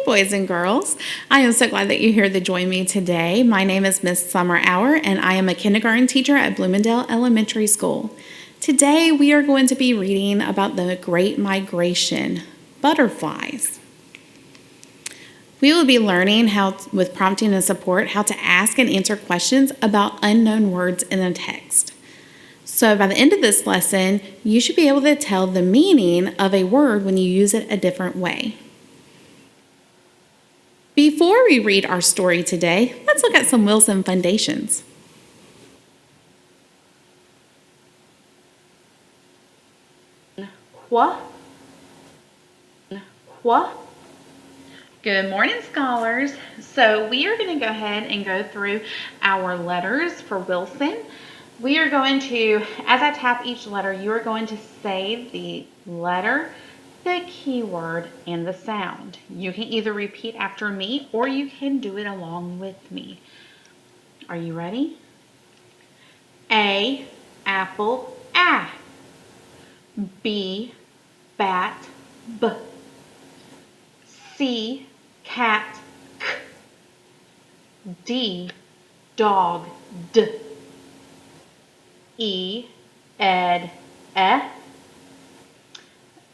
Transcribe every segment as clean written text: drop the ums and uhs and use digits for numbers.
boys and girls. I am so glad that you're here to join me today. My name is Miss Summerour, and I am a kindergarten teacher at Bloomingdale Elementary School. Today, we are going to be reading about the Great Migration, butterflies. We will be learning how, with prompting and support, how to ask and answer questions about unknown words in the text. So by the end of this lesson, you should be able to tell the meaning of a word when you use it a different way. Before we read our story today, let's look at some Wilson foundations. What? Good morning, scholars. So we are going to go ahead and go through our letters for Wilson. We are going to, as I tap each letter, you are going to say the letter, the keyword, and the sound. You can either repeat after me or you can do it along with me. Are you ready? A, apple, A. B, bat, B. C, cat, K. D, dog, D. E, ed, E.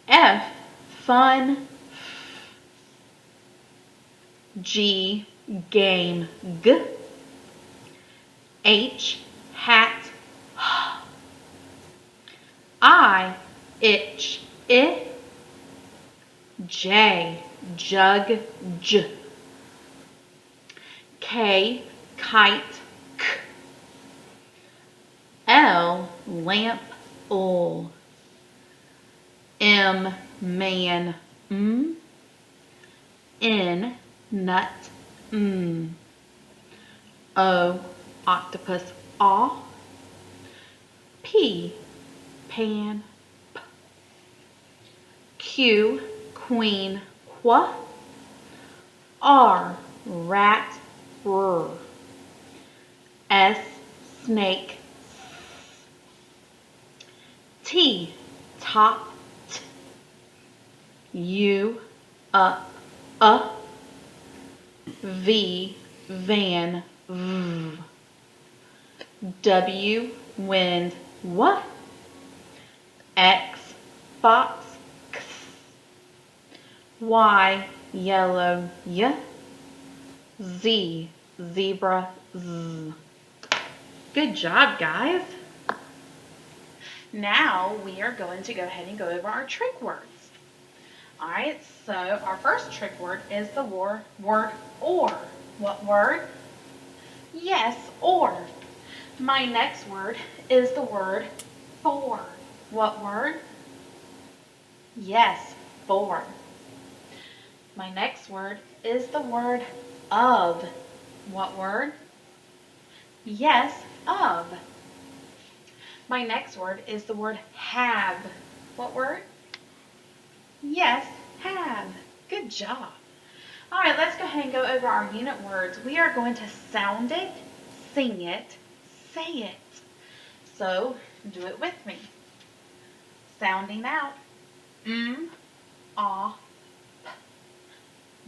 F, fun, G, game, G. H, hat, H. I, itch, I. J, jug, J. K, kite, K. L, lamp, L. M, man, M. N, nut, N. O, octopus, A. P, pan, P. Q, queen, Qu. R, rat, R. S, snake, S. T, top, T. U, up, V, van, V. W, wind, W. X, fox, X. Y, yellow, Y. Z, zebra, Z. Good job, guys. Now we are going to go ahead and go over our trick words. All right, so our first trick word is the word or. What word? Yes, or. My next word is the word for. What word? Yes, for. My next word is the word of. What word? Yes, of. My next word is the word have. What word? Yes, have. Good job. All right, let's go ahead and go over our unit words. We are going to sound it, sing it, say it. So do it with me. Sounding out. M, ah, p.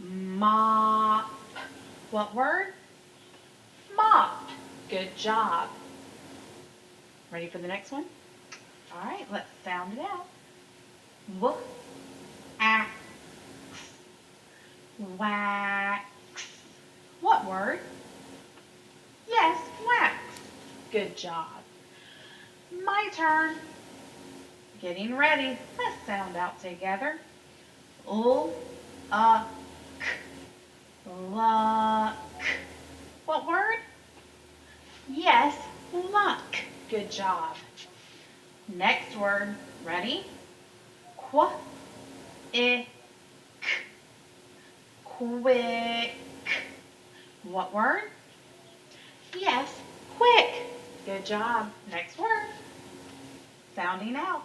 Mop. What word? Mop. Good job. Ready for the next one? All right, let's sound it out. W, axe, wax. What word? Yes, wax. Good job. My turn. Getting ready. Let's sound out together. L, k, luck. What word? Yes, luck. Good job. Next word. Ready? Qu, I, k, quick. What word? Yes, quick. Good job. Next word. Sounding out.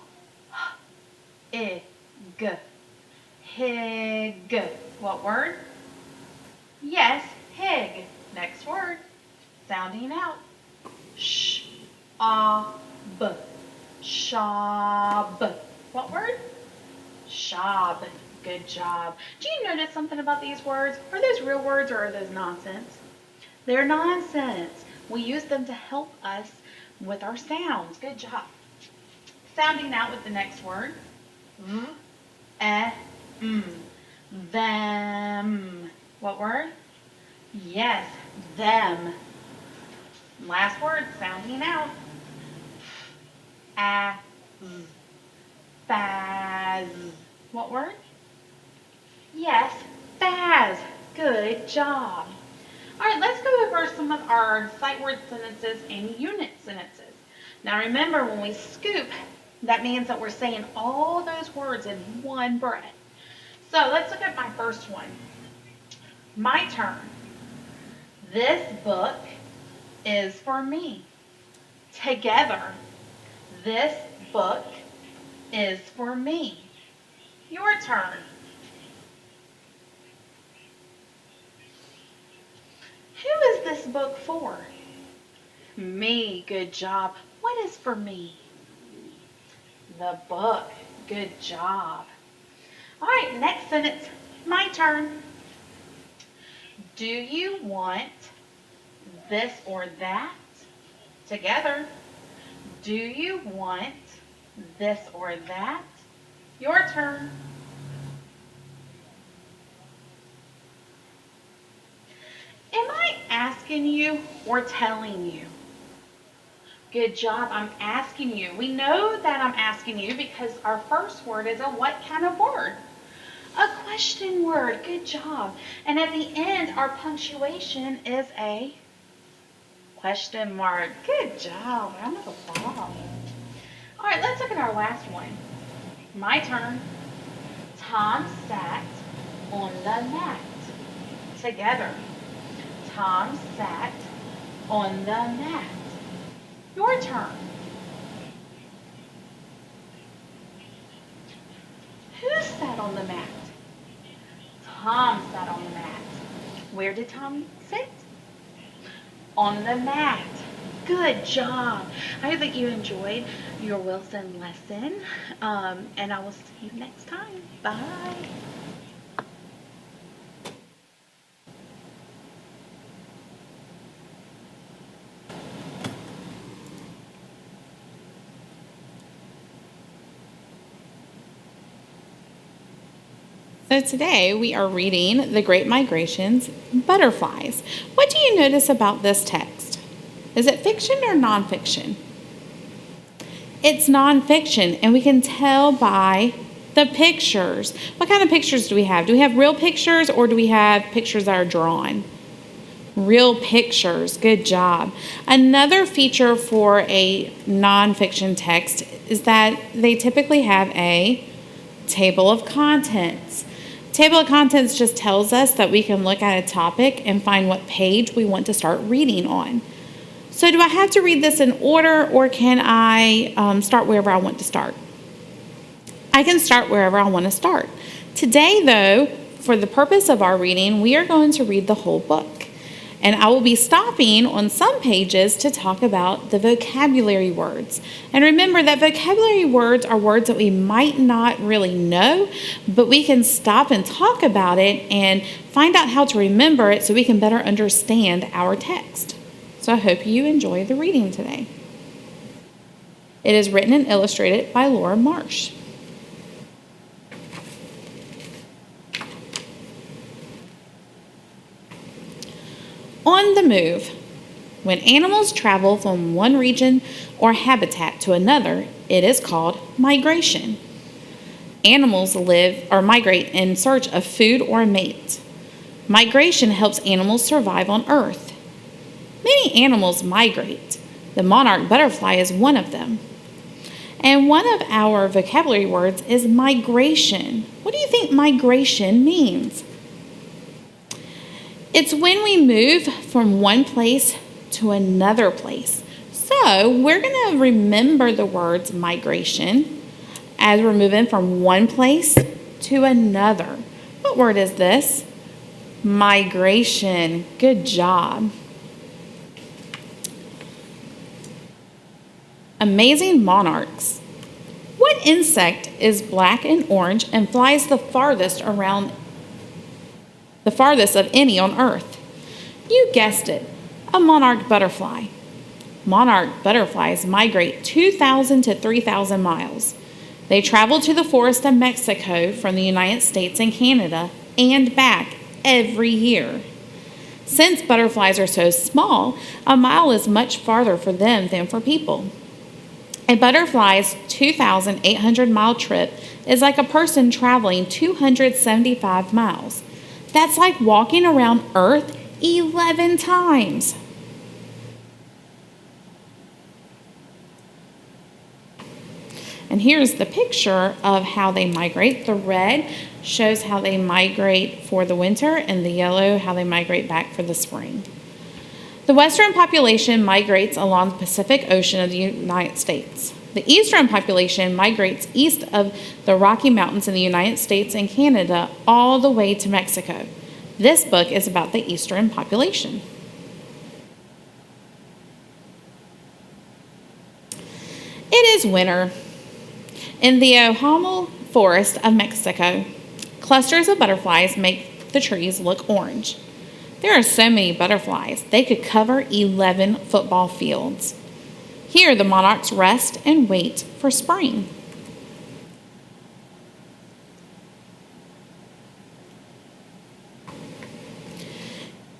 I, g, hig. What word? Yes, hig. Next word. Sounding out. Sh, b, shab. What word? Shab. Good job. Do you notice something about these words? Are those real words or are those nonsense? They're nonsense. We use them to help us with our sounds. Good job. Sounding out with the next word. V, e, m. Them. What word? Yes, them. Last word, sounding out. A, z. Faz. What word? Yes, faz. Good job. All right, let's go over some of our sight word sentences and unit sentences. Now remember, when we scoop, that means that we're saying all those words in one breath. So let's look at my first one. My turn. This book is for me. Together. This book is for me. Your turn. Who is this book for? Me. Good job. What is for me? The book. Good job. All right, next sentence. My turn. Do you want this or that? Together. Do you want this or that? Your turn. Am I asking you or telling you? Good job, I'm asking you. We know that I'm asking you because our first word is a what kind of word? A question word. Good job. And at the end, our punctuation is a question mark. Good job. Round of applause. All right, let's look at our last one. My turn. Tom sat on the mat. Together. Tom sat on the mat. Your turn. Who sat on the mat? Tom sat on the mat. Where did Tom sit? On the mat. Good job. I hope that you enjoyed your Wilson lesson, and I will see you next time. Bye. So today we are reading The Great Migration's Butterflies. What do you notice about this text? Is it fiction or nonfiction? It's nonfiction, and we can tell by the pictures. What kind of pictures do we have? Do we have real pictures or do we have pictures that are drawn? Real pictures. Good job. Another feature for a nonfiction text is that they typically have a table of contents. Table of contents just tells us that we can look at a topic and find what page we want to start reading on. So do I have to read this in order, or can I start wherever I want to start? I can start wherever I want to start. Today, though, for the purpose of our reading, we are going to read the whole book. And I will be stopping on some pages to talk about the vocabulary words. And remember that vocabulary words are words that we might not really know, but we can stop and talk about it and find out how to remember it so we can better understand our text. So I hope you enjoy the reading today. It is written and illustrated by Laura Marsh. On the move. When animals travel from one region or habitat to another, it is called migration. Animals live or migrate in search of food or a mate. Migration helps animals survive on Earth. Many animals migrate. The monarch butterfly is one of them. And one of our vocabulary words is migration. What do you think migration means? It's when we move from one place to another place. So we're going to remember the words migration as we're moving from one place to another. What word is this? Migration. Good job. Amazing monarchs. What insect is black and orange and flies the farthest of any on Earth? You guessed it, a monarch butterfly. Monarch butterflies migrate 2,000 to 3,000 miles. They travel to the forest of Mexico from the United States and Canada and back every year. Since butterflies are so small, a mile is much farther for them than for people. A butterfly's 2,800-mile trip is like a person traveling 275 miles. That's like walking around Earth 11 times. And here's the picture of how they migrate. The red shows how they migrate for the winter, and the yellow how they migrate back for the spring. The western population migrates along the Pacific Ocean of the United States. The eastern population migrates east of the Rocky Mountains in the United States and Canada all the way to Mexico. This book is about the eastern population. It is winter. In the Ojamal forest of Mexico, clusters of butterflies make the trees look orange. There are so many butterflies, they could cover 11 football fields. Here, the monarchs rest and wait for spring.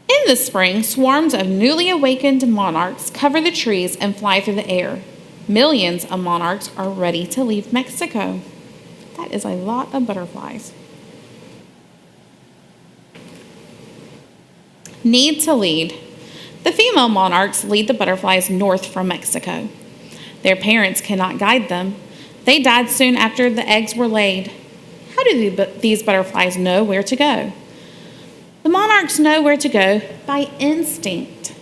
In the spring, swarms of newly awakened monarchs cover the trees and fly through the air. Millions of monarchs are ready to leave Mexico. That is a lot of butterflies. Need to lead. The female monarchs lead the butterflies north from Mexico. Their parents cannot guide them. They died soon after the eggs were laid. How do these butterflies know where to go? The monarchs know where to go by instinct.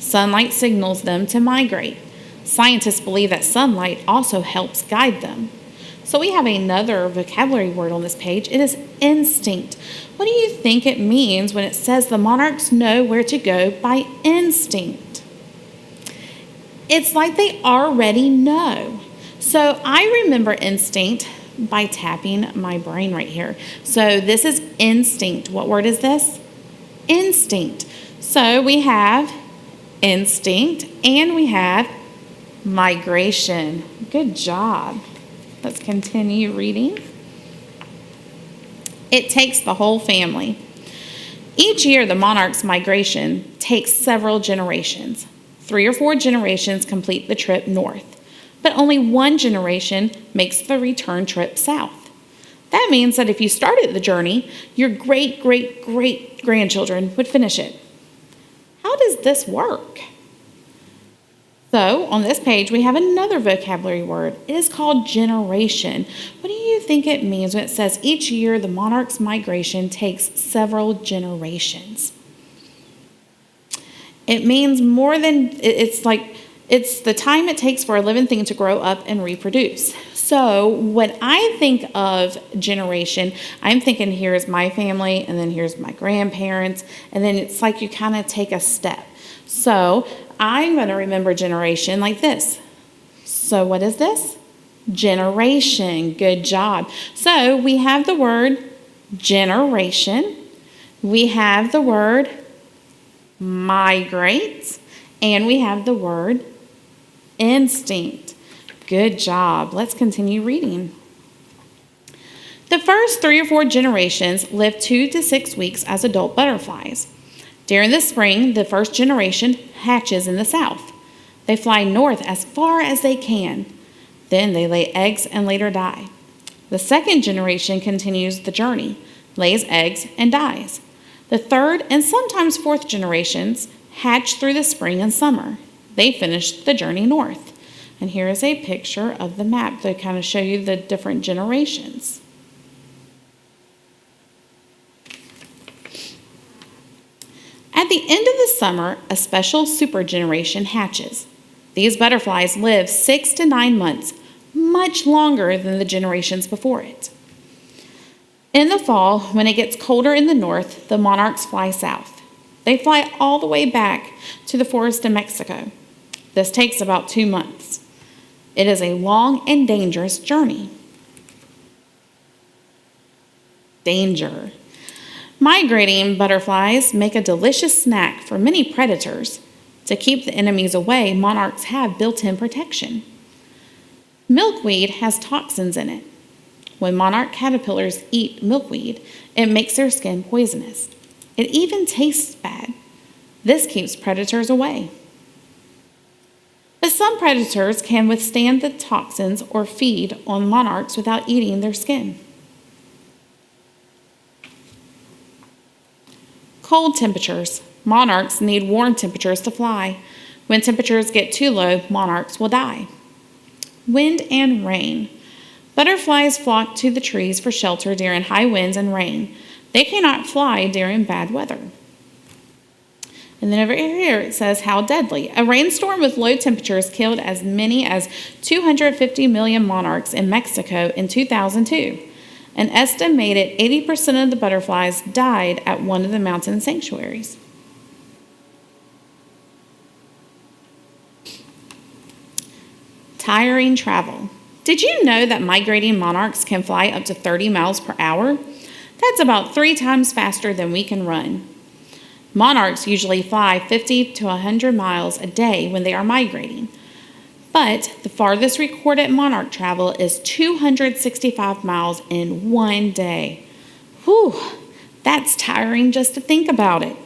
Sunlight signals them to migrate. Scientists believe that sunlight also helps guide them. So we have another vocabulary word on this page. It is instinct. What do you think it means when it says the monarchs know where to go by instinct? It's like they already know. So I remember instinct by tapping my brain right here. So this is instinct. What word is this? Instinct. So we have instinct and we have migration. Good job. Let's continue reading. It takes the whole family. Each year, the monarch's migration takes several generations. 3 or 4 generations complete the trip north, but only 1 generation makes the return trip south. That means that if you started the journey, your great-great-great-grandchildren would finish it. How does this work? So, on this page, we have another vocabulary word. It is called generation. What do you think it means when it says each year the monarch's migration takes several generations? It means more than, it's the time it takes for a living thing to grow up and reproduce. So, when I think of generation, I'm thinking here's my family, and then here's my grandparents, and then it's like you kind of take a step. So, I'm going to remember generation like this. So what is this? Generation. Good job. So we have the word generation. We have the word migrate. And we have the word instinct. Good job. Let's continue reading. The first 3 or 4 generations live 2 to 6 weeks as adult butterflies. During the spring, the first generation hatches in the south. They fly north as far as they can. Then they lay eggs and later die. The second generation continues the journey, lays eggs, and dies. The third and sometimes fourth generations hatch through the spring and summer. They finish the journey north. And here is a picture of the map to kind of show you the different generations. At the end of the summer, a special supergeneration hatches. These butterflies live 6 to 9 months, much longer than the generations before it. In the fall, when it gets colder in the north, the monarchs fly south. They fly all the way back to the forest in Mexico. This takes about 2 months. It is a long and dangerous journey. Danger. Migrating butterflies make a delicious snack for many predators. To keep the enemies away, monarchs have built-in protection. Milkweed has toxins in it. When monarch caterpillars eat milkweed, it makes their skin poisonous. It even tastes bad. This keeps predators away. But some predators can withstand the toxins or feed on monarchs without eating their skin. Cold temperatures. Monarchs need warm temperatures to fly. When temperatures get too low, monarchs will die. Wind and rain. Butterflies flock to the trees for shelter during high winds and rain. They cannot fly during bad weather. And then over here it says how deadly. A rainstorm with low temperatures killed as many as 250 million monarchs in Mexico in 2002. An estimated 80% of the butterflies died at one of the mountain sanctuaries. Tiring travel. Did you know that migrating monarchs can fly up to 30 miles per hour? That's about 3 times faster than we can run. Monarchs usually fly 50 to 100 miles a day when they are migrating. But the farthest recorded monarch travel is 265 miles in one day. Whew, that's tiring just to think about it.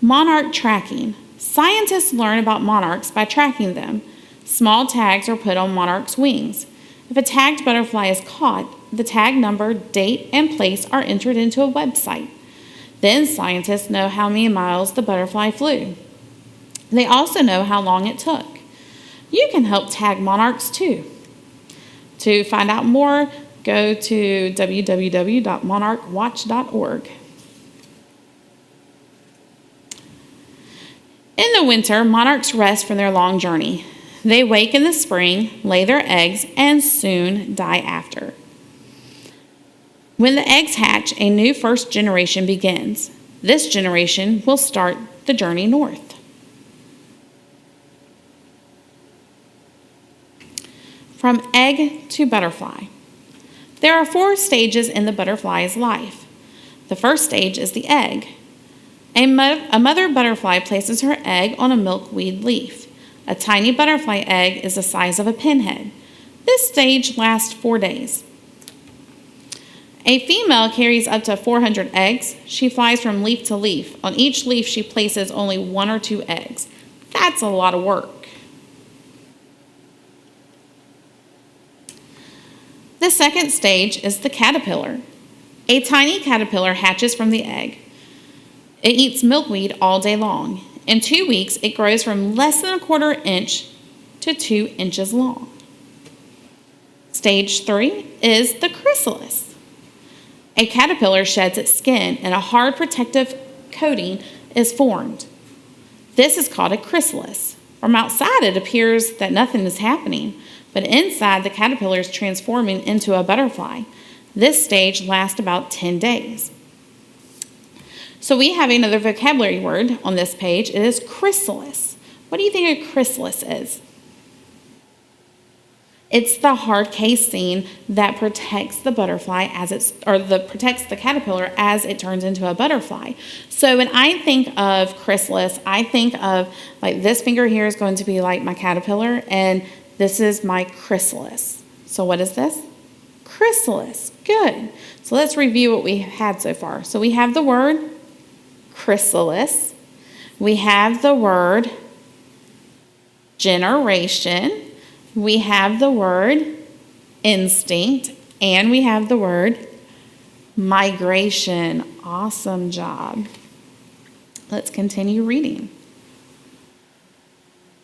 Monarch tracking. Scientists learn about monarchs by tracking them. Small tags are put on monarchs' wings. If a tagged butterfly is caught, the tag number, date, and place are entered into a website. Then scientists know how many miles the butterfly flew. They also know how long it took. You can help tag monarchs too. To find out more, go to www.monarchwatch.org. In the winter, monarchs rest from their long journey. They wake in the spring, lay their eggs, and soon die after. When the eggs hatch, a new first generation begins. This generation will start the journey north. From egg to butterfly. There are 4 stages in the butterfly's life. The first stage is the egg. A mother butterfly places her egg on a milkweed leaf. A tiny butterfly egg is the size of a pinhead. This stage lasts 4 days. A female carries up to 400 eggs. She flies from leaf to leaf. On each leaf, she places only 1 or 2 eggs. That's a lot of work. The second stage is the caterpillar. A tiny caterpillar hatches from the egg. It eats milkweed all day long. In 2 weeks, it grows from less than a quarter inch to 2 inches long. Stage 3 is the chrysalis. A caterpillar sheds its skin and a hard protective coating is formed. This is called a chrysalis. From outside, it appears that nothing is happening, but inside, the caterpillar is transforming into a butterfly. This stage lasts about 10 days. So we have another vocabulary word on this page. It is chrysalis. What do you think a chrysalis is? It's the hard casing that protects the butterfly protects the caterpillar as it turns into a butterfly. So when I think of chrysalis, I think of like this finger here is going to be like my caterpillar, and this is my chrysalis. So what is this? Chrysalis. Good. So let's review what we had so far. So we have the word chrysalis. We have the word generation. We have the word instinct, and we have the word migration. Awesome job. Let's continue reading.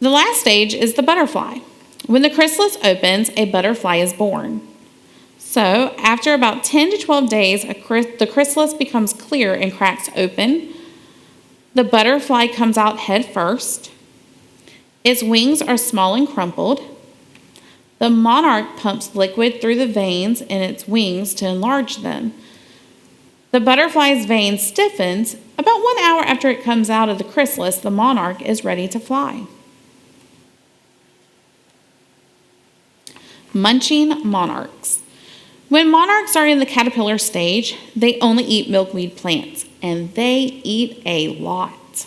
The last stage is the butterfly. When the chrysalis opens, a butterfly is born. So after about 10 to 12 days, the chrysalis becomes clear and cracks open. The butterfly comes out head first. Its wings are small and crumpled. The monarch pumps liquid through the veins in its wings to enlarge them. The butterfly's vein stiffens. About 1 hour after it comes out of the chrysalis, the monarch is ready to fly. Munching monarchs. When monarchs are in the caterpillar stage, they only eat milkweed plants, and they eat a lot.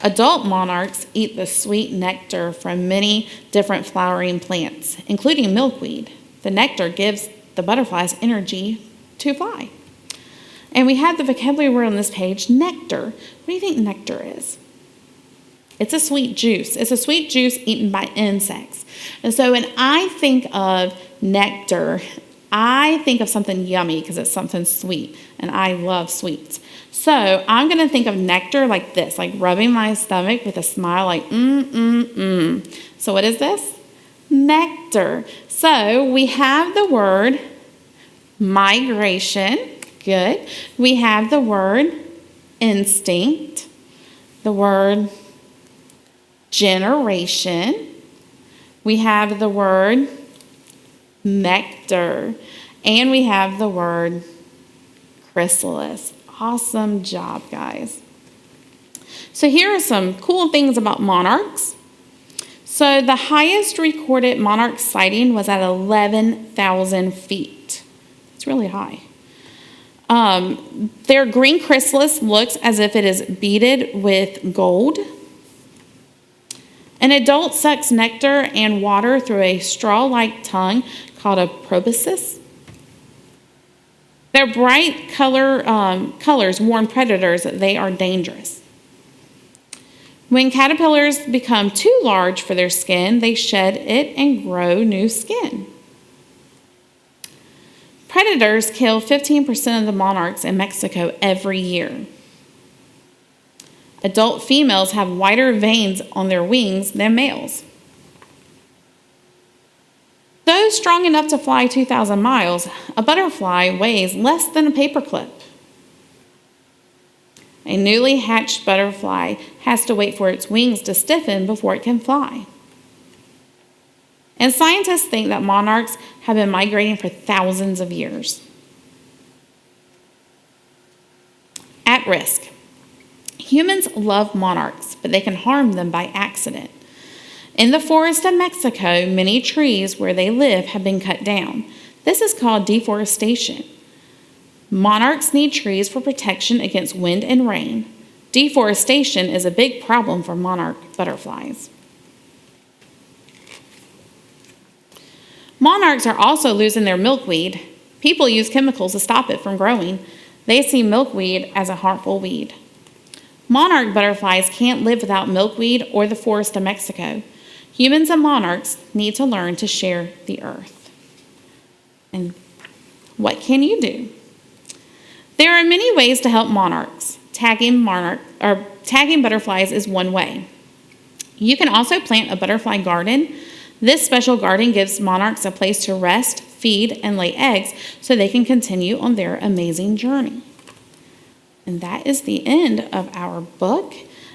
Adult monarchs eat the sweet nectar from many different flowering plants, including milkweed. The nectar gives the butterflies energy to fly. And we have the vocabulary word on this page, nectar. What do you think nectar is? It's a sweet juice. It's a sweet juice eaten by insects. And so when I think of nectar, I think of something yummy because it's something sweet, and I love sweets. So I'm going to think of nectar like this, like rubbing my stomach with a smile like, So what is this? Nectar. So we have the word migration. Good. We have the word instinct, the word generation. We have the word nectar, and we have the word chrysalis. Awesome job, guys. So here are some cool things about monarchs. So the highest recorded monarch sighting was at 11,000 feet. It's really high. Their green chrysalis looks as if it is beaded with gold. An adult sucks nectar and water through a straw-like tongue called a proboscis. Their bright colors warn predators that they are dangerous. When caterpillars become too large for their skin, they shed it and grow new skin. Predators kill 15% of the monarchs in Mexico every year. Adult females have whiter veins on their wings than males. Though strong enough to fly 2,000 miles, a butterfly weighs less than a paperclip. A newly hatched butterfly has to wait for its wings to stiffen before it can fly. And scientists think that monarchs have been migrating for thousands of years. At risk. Humans love monarchs, but they can harm them by accident. In the forest of Mexico, many trees where they live have been cut down. This is called deforestation. Monarchs need trees for protection against wind and rain. Deforestation is a big problem for monarch butterflies. Monarchs are also losing their milkweed. People use chemicals to stop it from growing. They see milkweed as a harmful weed. Monarch butterflies can't live without milkweed or the forest of Mexico. Humans and monarchs need to learn to share the earth. And what can you do? There are many ways to help monarchs. Tagging butterflies is one way. You can also plant a butterfly garden. This special garden gives monarchs a place to rest, feed, and lay eggs so they can continue on their amazing journey. And that is the end of our book.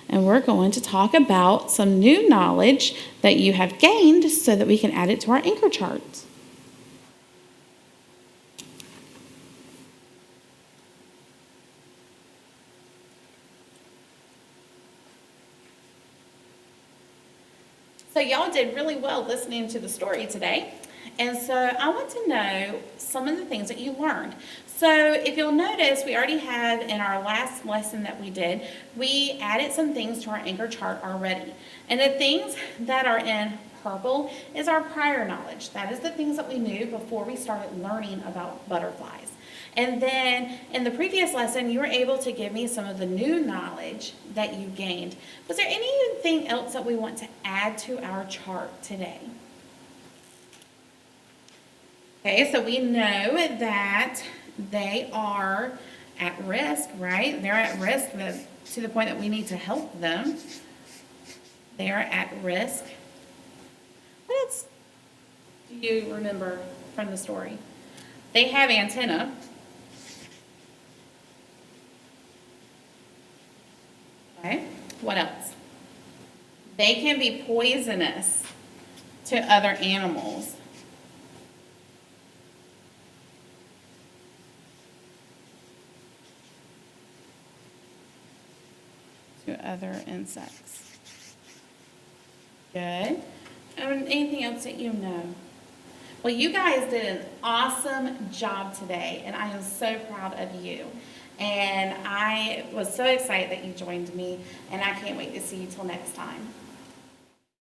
And we're going to talk about some new knowledge that you have gained so that we can add it to our anchor charts. So y'all did really well listening to the story today. And so I want to know some of the things that you learned. So if you'll notice, we already have in our last lesson that we did, we added some things to our anchor chart already. And the things that are in purple is our prior knowledge. That is the things that we knew before we started learning about butterflies. And then in the previous lesson, you were able to give me some of the new knowledge that you gained. Was there anything else that we want to add to our chart today? Okay, so we know that they are at risk, right? They're at risk to the point that we need to help them. They are at risk. What else do you remember from the story? They have antennae. Okay, what else? They can be poisonous to other animals. To other insects. Good. Anything else that you know? Well, you guys did an awesome job today, and I am so proud of you. And I was so excited that you joined me, and I can't wait to see you till next time.